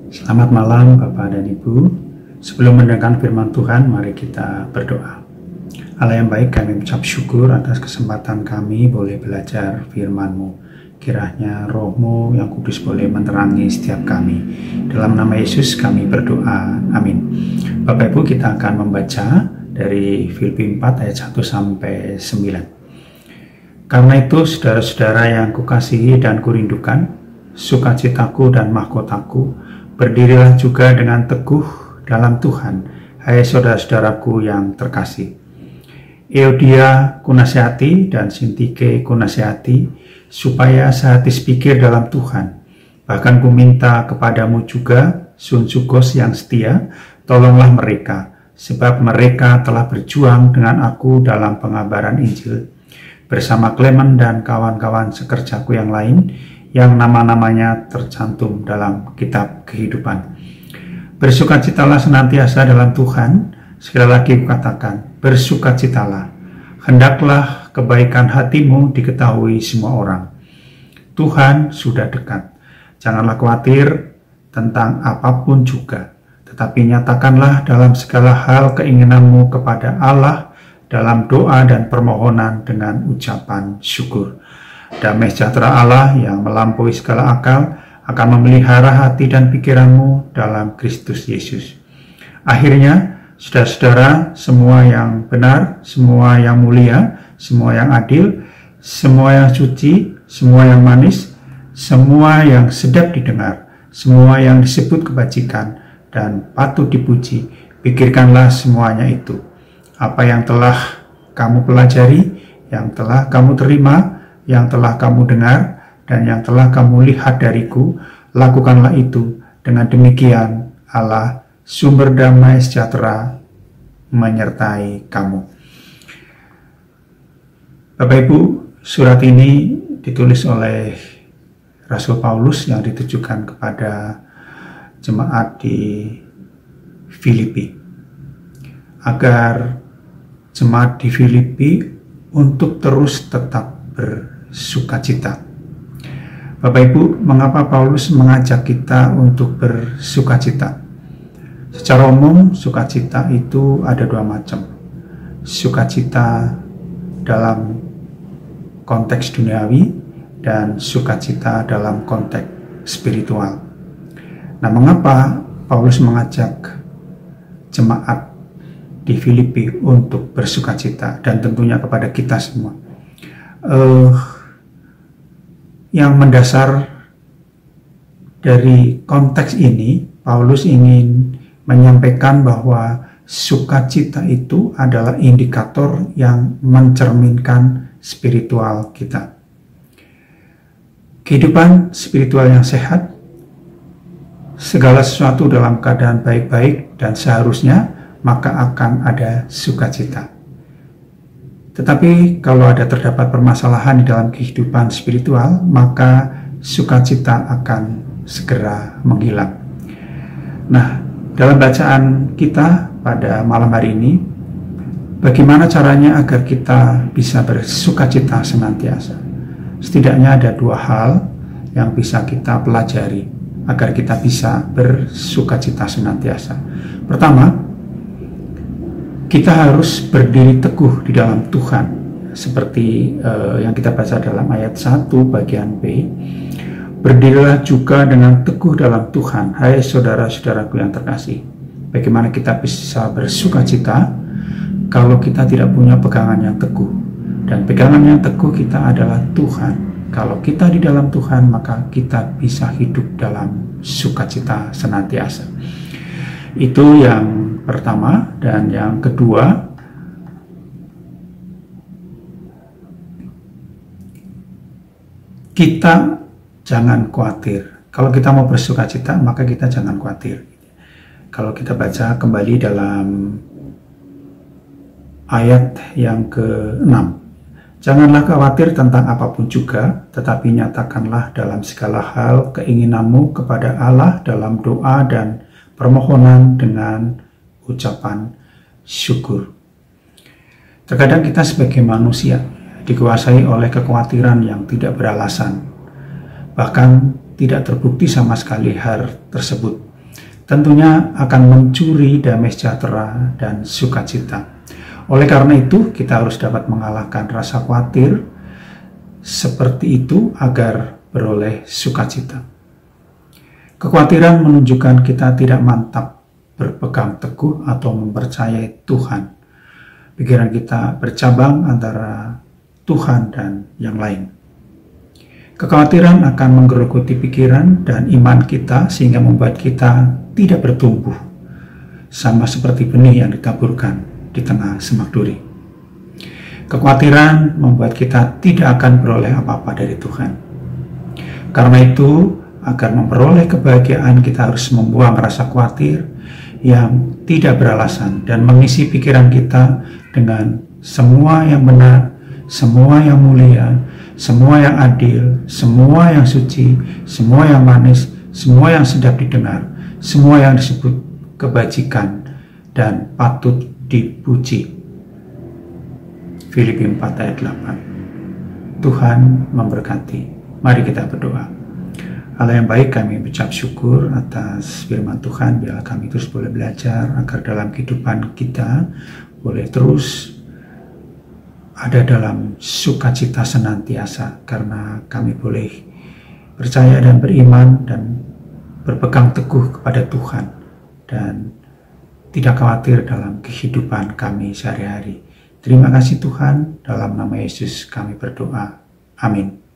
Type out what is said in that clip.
Selamat malam Bapak dan Ibu. Sebelum mendengarkan firman Tuhan, mari kita berdoa. Allah yang baik, kami mengucap syukur atas kesempatan kami boleh belajar firman-Mu. Kiranya Roh-Mu yang kudus boleh menerangi setiap kami. Dalam nama Yesus kami berdoa. Amin. Bapak Ibu, kita akan membaca dari Filipi 4 ayat 1 sampai 9. Karena itu, saudara-saudara yang kukasihi dan kurindukan, sukacitaku dan mahkotaku, berdirilah juga dengan teguh dalam Tuhan, hai saudara-saudaraku yang terkasih. Euodia kunasihati dan Sintike kunasihati, supaya sehati sepikir dalam Tuhan. Bahkan ku minta kepadamu juga, Sunsukos yang setia, tolonglah mereka, sebab mereka telah berjuang dengan aku dalam pengabaran Injil, bersama Klemen dan kawan-kawan sekerjaku yang lain, yang nama-namanya tercantum dalam kitab kehidupan. Bersukacitalah senantiasa dalam Tuhan. Sekali lagi kukatakan, bersukacitalah. Hendaklah kebaikan hatimu diketahui semua orang. Tuhan sudah dekat. Janganlah khawatir tentang apapun juga, tetapi nyatakanlah dalam segala hal keinginanmu kepada Allah dalam doa dan permohonan dengan ucapan syukur. Damai sejahtera Allah yang melampaui segala akal akan memelihara hati dan pikiranmu dalam Kristus Yesus. Akhirnya, saudara-saudara, semua yang benar, semua yang mulia, semua yang adil, semua yang suci, semua yang manis, semua yang sedap didengar, semua yang disebut kebajikan dan patut dipuji, pikirkanlah semuanya itu. Apa yang telah kamu pelajari, yang telah kamu terima, yang telah kamu dengar, dan yang telah kamu lihat dariku, lakukanlah itu. Dengan demikian, Allah, sumber damai sejahtera, menyertai kamu. Bapak Ibu, surat ini ditulis oleh Rasul Paulus yang ditujukan kepada jemaat di Filipi, agar jemaat di Filipi untuk terus tetap bersukacita. Bapak Ibu, mengapa Paulus mengajak kita untuk bersukacita? Secara umum, sukacita itu ada dua macam. Sukacita dalam konteks duniawi dan sukacita dalam konteks spiritual. Nah, mengapa Paulus mengajak jemaat di Filipi untuk bersukacita, dan tentunya kepada kita semua? Yang mendasar dari konteks ini, Paulus ingin menyampaikan bahwa sukacita itu adalah indikator yang mencerminkan spiritual kita. Kehidupan spiritual yang sehat, segala sesuatu dalam keadaan baik-baik dan seharusnya, maka akan ada sukacita. Tetapi kalau terdapat permasalahan di dalam kehidupan spiritual, maka sukacita akan segera menghilang. Nah, dalam bacaan kita pada malam hari ini, bagaimana caranya agar kita bisa bersukacita senantiasa? Setidaknya ada dua hal yang bisa kita pelajari agar kita bisa bersukacita senantiasa. Pertama, kita harus berdiri teguh di dalam Tuhan, seperti yang kita baca dalam ayat 1 bagian B. Berdirilah juga dengan teguh dalam Tuhan, hai saudara-saudaraku yang terkasih. Bagaimana kita bisa bersukacita kalau kita tidak punya pegangan yang teguh? Dan pegangan yang teguh kita adalah Tuhan. Kalau kita di dalam Tuhan, maka kita bisa hidup dalam sukacita senantiasa. Itu yang pertama. Dan yang kedua, kita jangan khawatir. Kalau kita mau bersukacita, maka kita jangan khawatir. Kalau kita baca kembali dalam ayat yang ke-6, janganlah khawatir tentang apapun juga, tetapi nyatakanlah dalam segala hal keinginanmu kepada Allah dalam doa dan permohonan dengan ucapan syukur. Terkadang kita sebagai manusia dikuasai oleh kekhawatiran yang tidak beralasan, bahkan tidak terbukti sama sekali hal tersebut. tentunya akan mencuri damai sejahtera dan sukacita. Oleh karena itu, kita harus dapat mengalahkan rasa khawatir seperti itu agar beroleh sukacita. Kekhawatiran menunjukkan kita tidak mantap berpegang teguh atau mempercayai Tuhan. Pikiran kita bercabang antara Tuhan dan yang lain. Kekhawatiran akan menggerogoti pikiran dan iman kita sehingga membuat kita tidak bertumbuh, sama seperti benih yang ditaburkan di tengah semak duri. Kekhawatiran membuat kita tidak akan beroleh apa-apa dari Tuhan. Karena itu, agar memperoleh kebahagiaan, kita harus membuang rasa khawatir yang tidak beralasan dan mengisi pikiran kita dengan semua yang benar, semua yang mulia, semua yang adil, semua yang suci, semua yang manis, semua yang sedap didengar, semua yang disebut kebajikan dan patut dipuji. Filipi 4 ayat 8. Tuhan memberkati. Mari kita berdoa. Allah yang baik, kami ucap syukur atas firman Tuhan. Biarlah kami terus boleh belajar agar dalam kehidupan kita boleh terus ada dalam sukacita senantiasa, karena kami boleh percaya dan beriman dan berpegang teguh kepada Tuhan dan tidak khawatir dalam kehidupan kami sehari-hari. Terima kasih Tuhan, dalam nama Yesus kami berdoa. Amin.